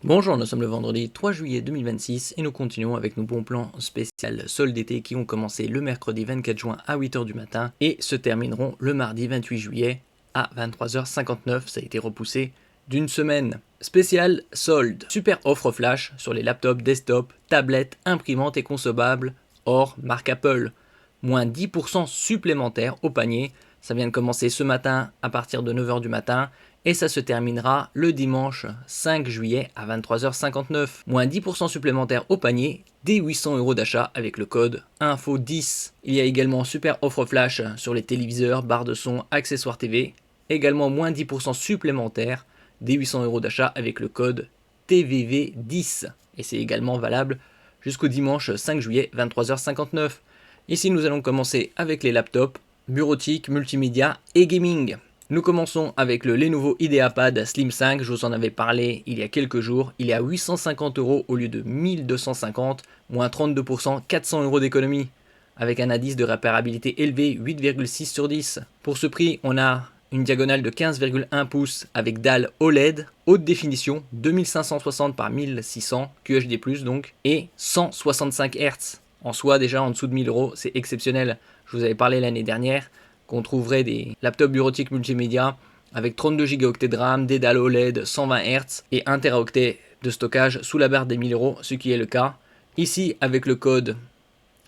Bonjour, nous sommes le vendredi 3 juillet 2026 et nous continuons avec nos bons plans spécial soldes d'été qui ont commencé le mercredi 24 juin à 8h du matin et se termineront le mardi 28 juillet à 23h59. Ça a été repoussé d'une semaine. Spécial solde. Super offre flash sur les laptops, desktops, tablettes, imprimantes et consommables hors marque Apple. Moins 10% supplémentaires au panier. Ça vient de commencer ce matin à partir de 9h du matin. Et ça se terminera le dimanche 5 juillet à 23h59. Moins 10% supplémentaires au panier, dès 800 € d'achat avec le code INFO10. Il y a également super offre flash sur les téléviseurs, barres de son, accessoires TV. Également moins 10% supplémentaires, dès 800 € d'achat avec le code TVV10. Et c'est également valable jusqu'au dimanche 5 juillet 23h59. Ici nous allons commencer avec les laptops, bureautiques, multimédia et gaming. Nous commençons avec le Lenovo IdeaPad Slim 5, je vous en avais parlé il y a quelques jours, il est à 850 € au lieu de 1250, moins 32%, 400 € d'économie, avec un indice de réparabilité élevé 8,6 sur 10. Pour ce prix, on a une diagonale de 15,1 pouces avec dalle OLED, haute définition, 2560 par 1600, QHD+, donc, et 165 Hz. En soi, déjà en dessous de 1000 €, c'est exceptionnel. Je vous avais parlé l'année dernière qu'on trouverait des laptops bureautiques multimédia avec 32 Go de RAM, des dalles OLED, 120 Hz et 1 Teraoctet de stockage sous la barre des 1000 €, ce qui est le cas. Ici, avec le code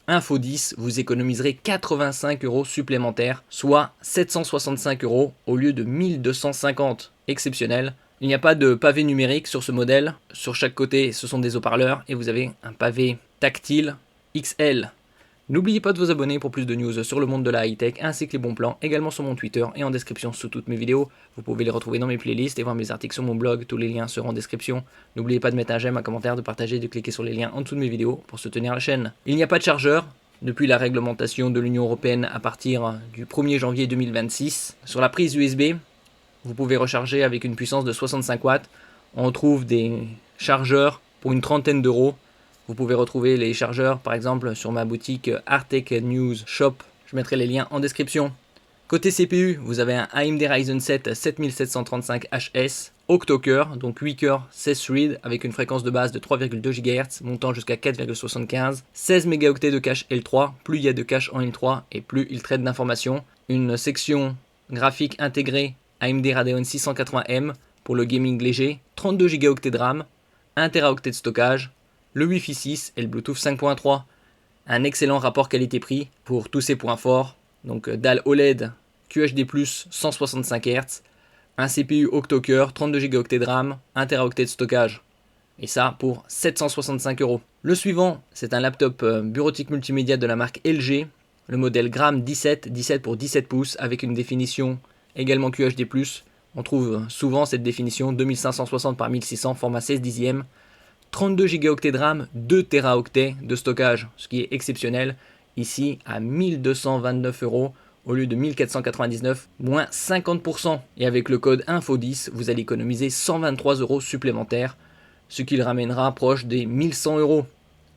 INFO10, vous économiserez 85 € supplémentaires, soit 765 € au lieu de 1250. Exceptionnel. Il n'y a pas de pavé numérique sur ce modèle. Sur chaque côté, ce sont des haut-parleurs et vous avez un pavé tactile XL. N'oubliez pas de vous abonner pour plus de news sur le monde de la high-tech ainsi que les bons plans, également sur mon Twitter et en description sous toutes mes vidéos. Vous pouvez les retrouver dans mes playlists et voir mes articles sur mon blog, tous les liens seront en description. N'oubliez pas de mettre un j'aime, un commentaire, de partager, de cliquer sur les liens en dessous de mes vidéos pour soutenir la chaîne. Il n'y a pas de chargeur depuis la réglementation de l'Union Européenne à partir du 1er janvier 2026. Sur la prise USB, vous pouvez recharger avec une puissance de 65 watts. On trouve des chargeurs pour une trentaine d'euros. Vous pouvez retrouver les chargeurs par exemple sur ma boutique Artech News Shop. Je mettrai les liens en description. Côté CPU, vous avez un AMD Ryzen 7 7735HS octo-cœur, donc 8 cœurs, 16 threads avec une fréquence de base de 3,2 GHz montant jusqu'à 4,75, 16 mégaoctets de cache L3, plus il y a de cache en L3 et plus il traite d'informations. Une section graphique intégrée AMD Radeon 680M pour le gaming léger, 32 Go de RAM, 1 Teraoctet de stockage, le Wi-Fi 6 et le Bluetooth 5.3. Un excellent rapport qualité-prix pour tous ces points forts. Donc dalle OLED, QHD+, 165 Hz, un CPU octo-cœur, 32 Go de RAM, 1 Teraoctet de stockage. Et ça pour 765 €. Le suivant, c'est un laptop bureautique multimédia de la marque LG, le modèle Gram 17, 17 pour 17 pouces, avec une définition également QHD+. On trouve souvent cette définition 2560 par 1600, format 16 dixièmes. 32 Go de RAM, 2 Teraoctets de stockage, ce qui est exceptionnel, ici à 1229 € au lieu de 1499, moins 50%. Et avec le code INFO10, vous allez économiser 123 € supplémentaires, ce qui le ramènera proche des 1100 €.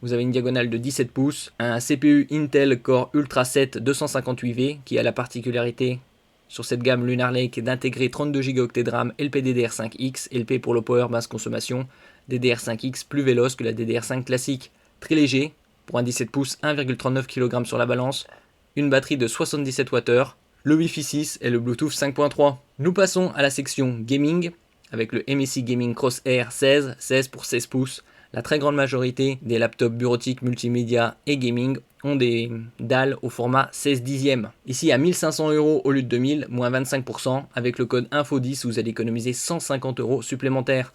Vous avez une diagonale de 17 pouces, un CPU Intel Core Ultra 7 258V qui a la particularité sur cette gamme Lunar Lake d'intégrer 32 Go de RAM LPDDR5X, LP pour low power basse consommation, DDR5X plus véloce que la DDR5 classique, très léger, pour un 17 pouces 1,39 kg sur la balance, une batterie de 77 Wh, le Wi-Fi 6 et le Bluetooth 5.3. Nous passons à la section gaming, avec le MSI Gaming Crosshair 16, 16 pour 16 pouces. La très grande majorité des laptops bureautiques multimédia et gaming ont des dalles au format 16 dixièmes. Ici à 1500 € au lieu de 2000, moins 25%. Avec le code INFO10, vous allez économiser 150 € supplémentaires.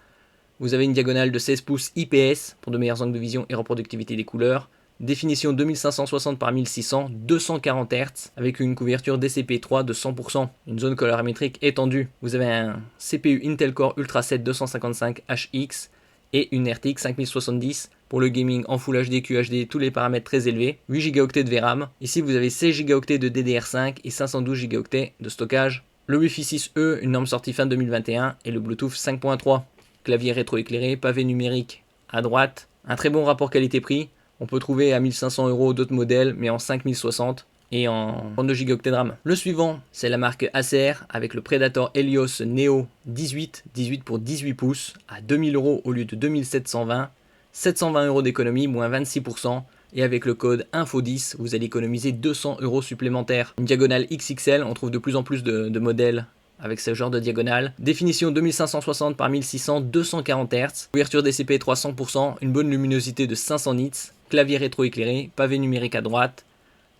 Vous avez une diagonale de 16 pouces IPS pour de meilleurs angles de vision et reproductivité des couleurs. Définition 2560 par 1600, 240 Hz avec une couverture DCP3 de 100%. Une zone colorimétrique étendue. Vous avez un CPU Intel Core Ultra 7 255HX et une RTX 5070 pour le gaming en Full HD, QHD, tous les paramètres très élevés. 8 Go de VRAM. Ici vous avez 16 Go de DDR5 et 512 Go de stockage. Le Wi-Fi 6E, une norme sortie fin 2021 et le Bluetooth 5.3. Clavier rétroéclairé, pavé numérique à droite, un très bon rapport qualité-prix. On peut trouver à 1500 € d'autres modèles, mais en 5060. et en 32 Go de RAM. Le suivant, c'est la marque Acer avec le Predator Helios Neo 18 pour 18 pouces à 2000 € au lieu de 2720, 720 € d'économie, moins 26%. Et avec le code INFO10, vous allez économiser 200 € supplémentaires. Une diagonale XXL, on trouve de plus en plus de modèles avec ce genre de diagonale. Définition 2560 par 1600, 240 Hz. Ouverture DCP 300%, une bonne luminosité de 500 nits. Clavier rétroéclairé, pavé numérique à droite.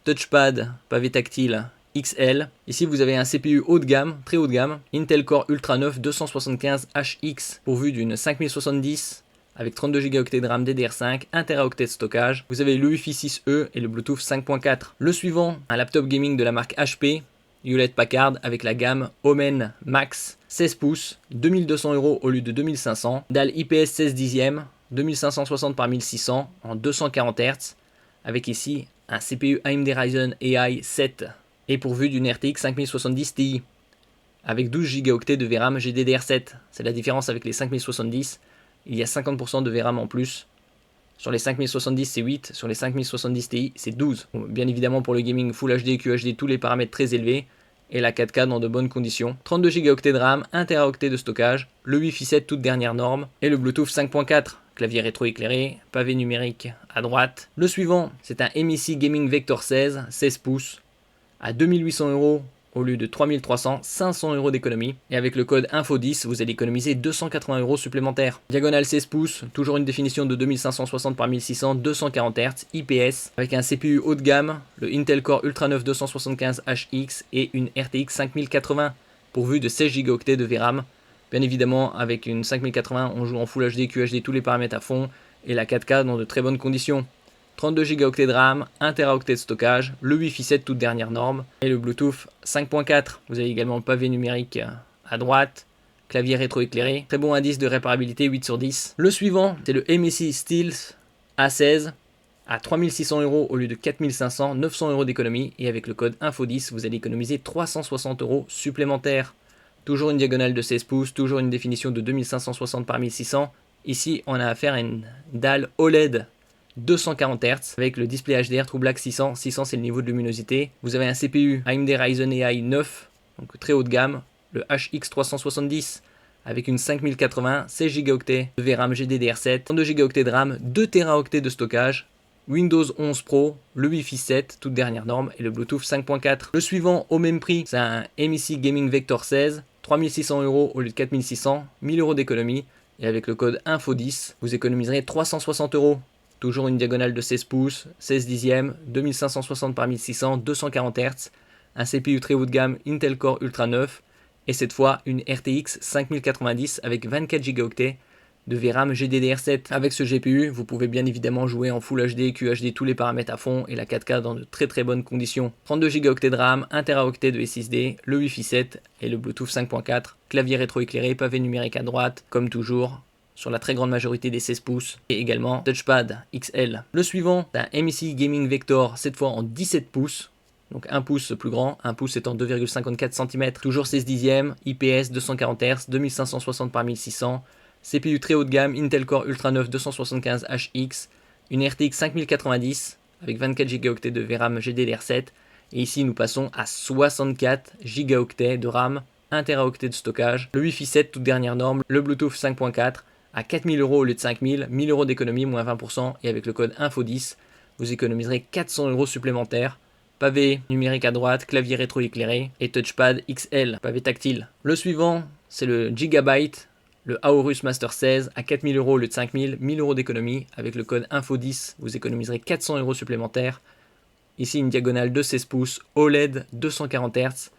Touchpad, pavé tactile XL. Ici vous avez un CPU haut de gamme, très haut de gamme. Intel Core Ultra 9 275HX pourvu d'une 5070 avec 32 Go de RAM DDR5, 1 TB de stockage. Vous avez le Wi-Fi 6E et le Bluetooth 5.4. Le suivant, un laptop gaming de la marque HP, Hewlett Packard avec la gamme Omen Max, 16 pouces, 2200 € au lieu de 2500. Dalle IPS 16 dixièmes, 2560 par 1600 en 240 Hz. Avec ici un CPU AMD Ryzen AI 7 et pourvu d'une RTX 5070 Ti. Avec 12 Go de VRAM GDDR7. C'est la différence avec les 5070. Il y a 50% de VRAM en plus. Sur les 5070 c'est 8, sur les 5070 Ti c'est 12. Bon, bien évidemment pour le gaming Full HD, QHD, tous les paramètres très élevés. Et la 4K dans de bonnes conditions. 32 Go de RAM, 1 TB de stockage, le Wi-Fi 7 toute dernière norme et le Bluetooth 5.4. Clavier rétroéclairé, pavé numérique à droite. Le suivant, c'est un MSI Gaming Vector 16, 16 pouces, à 2800 € au lieu de 3300, 500 € d'économie. Et avec le code INFO10, vous allez économiser 280 € supplémentaires. Diagonale 16 pouces, toujours une définition de 2560 par 1600, 240 Hz, IPS, avec un CPU haut de gamme, le Intel Core Ultra 9 275HX et une RTX 5080, pourvu de 16 Go de VRAM. Bien évidemment, avec une 5080, on joue en Full HD, QHD, tous les paramètres à fond, et la 4K dans de très bonnes conditions. 32 Go de RAM, 1 TB de stockage, le Wi-Fi 7 toute dernière norme et le Bluetooth 5.4. Vous avez également le pavé numérique à droite, clavier rétroéclairé, très bon indice de réparabilité 8 sur 10. Le suivant, c'est le MSI Stealth A16 à 3600 € au lieu de 4500, 900 € d'économie et avec le code INFO10, vous allez économiser 360 € supplémentaires. Toujours une diagonale de 16 pouces, toujours une définition de 2560 par 1600. Ici, on a affaire à une dalle OLED 240 Hz avec le display HDR True Black 600. 600 c'est le niveau de luminosité. Vous avez un CPU AMD Ryzen AI 9, donc très haut de gamme, le HX 370 avec une 5080, 16 Go de VRAM GDDR7, 32 Go de RAM, 2 TB de stockage, Windows 11 Pro, le Wi-Fi 7, toute dernière norme et le Bluetooth 5.4. Le suivant au même prix, c'est un MSI Gaming Vector 16, 3600 € au lieu de 4600, 1000 € d'économie et avec le code INFO10, vous économiserez 360 €. Toujours une diagonale de 16 pouces, 16 dixièmes, 2560 par 1600, 240 Hz, un CPU très haut de gamme Intel Core Ultra 9 et cette fois une RTX 5090 avec 24 Go de VRAM GDDR7. Avec ce GPU, vous pouvez bien évidemment jouer en Full HD, QHD, tous les paramètres à fond et la 4K dans de très très bonnes conditions. 32 Go de RAM, 1 TB de SSD, le Wi-Fi 7 et le Bluetooth 5.4, clavier rétroéclairé, pavé numérique à droite, comme toujours. Sur la très grande majorité des 16 pouces et également Touchpad XL. Le suivant, c'est un MSI Gaming Vector, cette fois en 17 pouces, donc 1 pouce plus grand, 1 pouce étant 2,54 cm, toujours 16 dixièmes, IPS 240 Hz, 2560 par 1600, CPU très haut de gamme, Intel Core Ultra 9 275HX, une RTX 5090 avec 24 Go de VRAM GDDR7 et ici nous passons à 64 Go de RAM, 1 TB de stockage, le Wi-Fi 7 toute dernière norme, le Bluetooth 5.4 à 4000 € au lieu de 5000, 1000 € d'économie, moins 20% et avec le code INFO10, vous économiserez 400 € supplémentaires. Pavé numérique à droite, clavier rétroéclairé et touchpad XL, pavé tactile. Le suivant, c'est le Gigabyte, le Aorus Master 16 à 4000 € au lieu de 5000, 1000 € d'économie. Avec le code INFO10, vous économiserez 400 € supplémentaires. Ici, une diagonale de 16 pouces, OLED 240 Hz,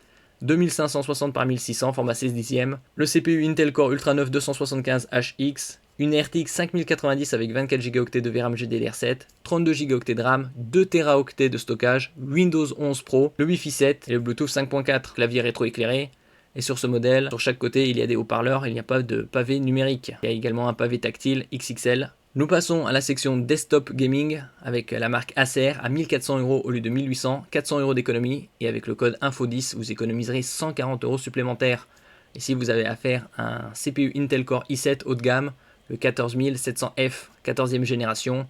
2560 par 1600, format 16 dixièmes. Le CPU Intel Core Ultra 9 275HX, une RTX 5090 avec 24 Go de VRAM GDDR7, 32 Go de RAM, 2 TB de stockage, Windows 11 Pro, le Wi-Fi 7 et le Bluetooth 5.4, clavier rétroéclairé. Et sur ce modèle, sur chaque côté, il y a des haut-parleurs, il n'y a pas de pavé numérique. Il y a également un pavé tactile XXL. Nous passons à la section Desktop Gaming avec la marque Acer à 1400 € au lieu de 1800, 400 € d'économie et avec le code INFO10, vous économiserez 140 € supplémentaires. Ici, vous avez affaire à un CPU Intel Core i7 haut de gamme, le 14700F, 14e génération,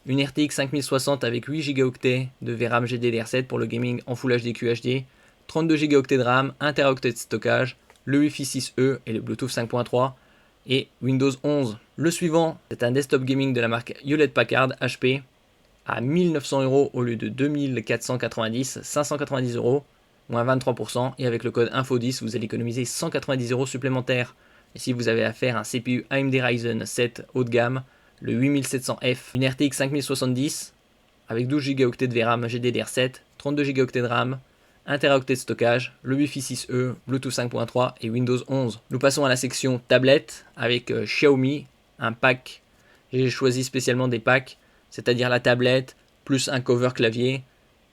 une RTX 5060 avec 8 Go de VRAM GDDR7 pour le gaming en Full HD QHD, 32 Go de RAM, 1 TB de stockage, le Wi-Fi 6E et le Bluetooth 5.3 et Windows 11. Le suivant, c'est un desktop gaming de la marque Hewlett Packard HP à 1900 € au lieu de 2490, 590 €, moins 23%, et avec le code INFO10, vous allez économiser 190 € supplémentaires. Et si vous avez affaire à un CPU AMD Ryzen 7 haut de gamme, le 8700F, une RTX 5070 avec 12 Go de VRAM GDDR7, 32 Go de RAM, 1 TB de stockage, le Wi-Fi 6E, Bluetooth 5.3 et Windows 11. Nous passons à la section tablette avec Xiaomi, un pack. J'ai choisi spécialement des packs, c'est-à-dire la tablette, plus un cover clavier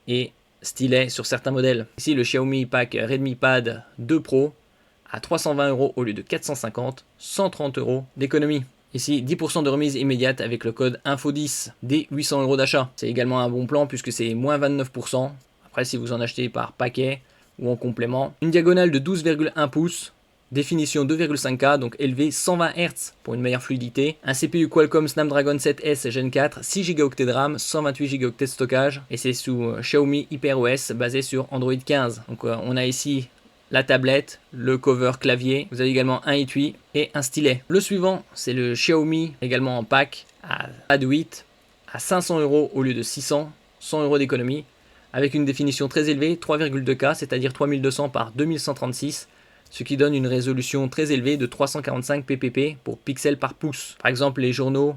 et stylet sur certains modèles. Ici le Xiaomi pack Redmi Pad 2 Pro à 320 € au lieu de 450, 130 € d'économie. Ici 10% de remise immédiate avec le code INFO10 des 800 € d'achat. C'est également un bon plan puisque c'est moins 29%. Après si vous en achetez par paquet ou en complément. Une diagonale de 12,1 pouces. Définition 2,5K, donc élevé 120 Hz pour une meilleure fluidité. Un CPU Qualcomm Snapdragon 7S Gen 4, 6 Go de RAM, 128 Go de stockage. Et c'est sous Xiaomi HyperOS basé sur Android 15. Donc on a ici la tablette, le cover clavier. Vous avez également un étui et un stylet. Le suivant, c'est le Xiaomi, également en pack, à Pad 8, à 500 € au lieu de 600, 100 € d'économie. Avec une définition très élevée, 3,2K, c'est-à-dire 3200 par 2136. Ce qui donne une résolution très élevée de 345 ppp pour pixels par pouce. Par exemple, les journaux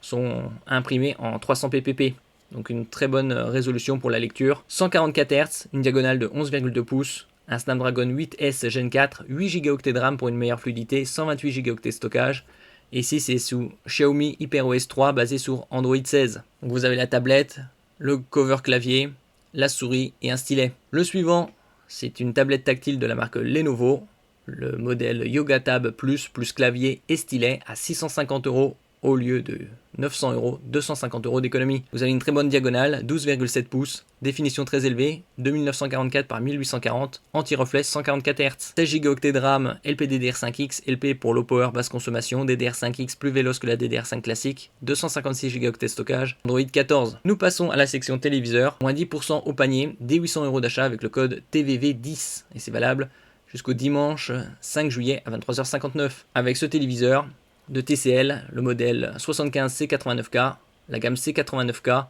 sont imprimés en 300 ppp, donc une très bonne résolution pour la lecture. 144 Hz, une diagonale de 11,2 pouces, un Snapdragon 8S Gen 4, 8 Go de RAM pour une meilleure fluidité, 128 Go de stockage. Et ici, c'est sous Xiaomi HyperOS 3 basé sur Android 16. Donc vous avez la tablette, le cover clavier, la souris et un stylet. Le suivant, c'est une tablette tactile de la marque Lenovo. Le modèle Yoga Tab Plus clavier et stylet à 650 € au lieu de 900 €, 250 € d'économie. Vous avez une très bonne diagonale, 12,7 pouces, définition très élevée, 2944 par 1840, anti-reflet 144 Hz, 16 Go de RAM, LPDDR5X, LP pour low power basse consommation, DDR5X plus véloce que la DDR5 classique, 256 Go de stockage, Android 14. Nous passons à la section téléviseur, moins 10% au panier, dès 800 € d'achat avec le code TVV10, et c'est valable jusqu'au dimanche 5 juillet à 23h59. Avec ce téléviseur de TCL, le modèle 75C89K, la gamme C89K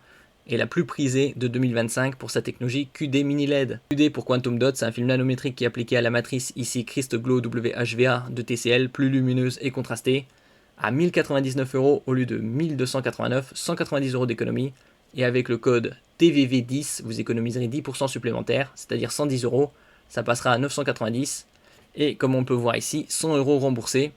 est la plus prisée de 2025 pour sa technologie QD Mini LED. QD pour Quantum Dot, c'est un film nanométrique qui est appliqué à la matrice ici Crystal Glow WHVA de TCL, plus lumineuse et contrastée, à 1099 € au lieu de 1289, 190 € d'économie. Et avec le code TVV10, vous économiserez 10% supplémentaire, c'est-à-dire 110 €. Ça passera à 990 et comme on peut voir ici, 100 € remboursés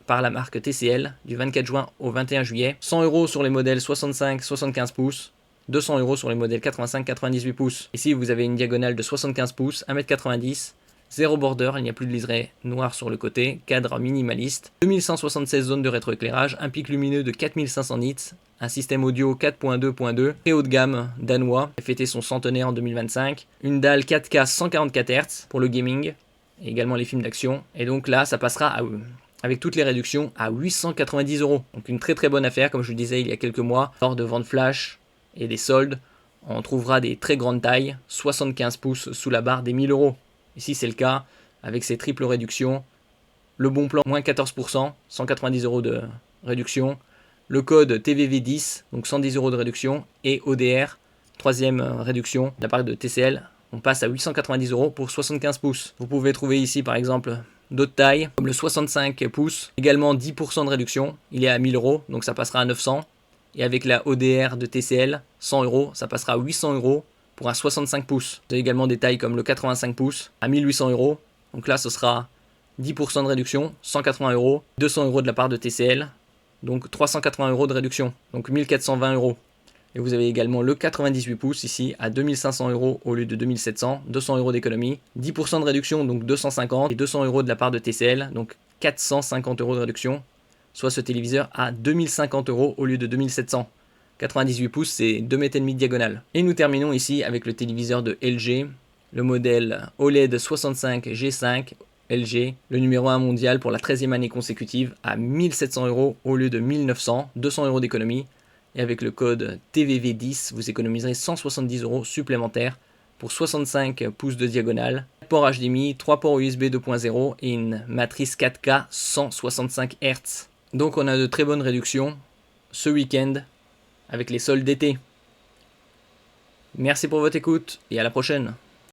par la marque TCL du 24 juin au 21 juillet. 100 € sur les modèles 65-75 pouces, 200 € sur les modèles 85-98 pouces. Ici, vous avez une diagonale de 75 pouces, 1m90, 0 border, il n'y a plus de liseré noir sur le côté, cadre minimaliste, 2176 zones de rétroéclairage, un pic lumineux de 4500 nits, un système audio 4.2.2, très haut de gamme danois, qui a fêté son centenaire en 2025, une dalle 4K 144 Hz pour le gaming, et également les films d'action, et donc là ça passera avec toutes les réductions à 890 €. Donc une très très bonne affaire, comme je le disais il y a quelques mois, lors de ventes flash et des soldes, on trouvera des très grandes tailles, 75 pouces sous la barre des 1000 €. Ici c'est le cas, avec ces triples réductions, le bon plan moins 14%, 190 € de réduction, le code TVV10, donc 110 € de réduction, et ODR, troisième réduction de la part de TCL, on passe à 890 € pour 75 pouces. Vous pouvez trouver ici par exemple d'autres tailles, comme le 65 pouces, également 10% de réduction, il est à 1000 €, donc ça passera à 900, et avec la ODR de TCL, 100 €, ça passera à 800 € pour un 65 pouces. Vous avez également des tailles comme le 85 pouces à 1800 €, donc là ce sera 10% de réduction, 180 €, 200 € de la part de TCL, donc 380 € de réduction, donc 1420 €. Et vous avez également le 98 pouces ici à 2500 € au lieu de 2700, 200 € d'économie, 10% de réduction, donc 250, et 200 € de la part de TCL, donc 450 € de réduction, soit ce téléviseur à 2050 € au lieu de 2700. 98 pouces, c'est 2,5 m de diagonale. Et nous terminons ici avec le téléviseur de LG, le modèle OLED 65 G5 LG, le numéro 1 mondial pour la 13e année consécutive à 1700 € au lieu de 1900, 200 € d'économie. Et avec le code TVV10, vous économiserez 170 € supplémentaires pour 65 pouces de diagonale, 4 ports HDMI, 3 ports USB 2.0 et une matrice 4K 165 Hz. Donc on a de très bonnes réductions ce week-end avec les soldes d'été. Merci pour votre écoute et à la prochaine.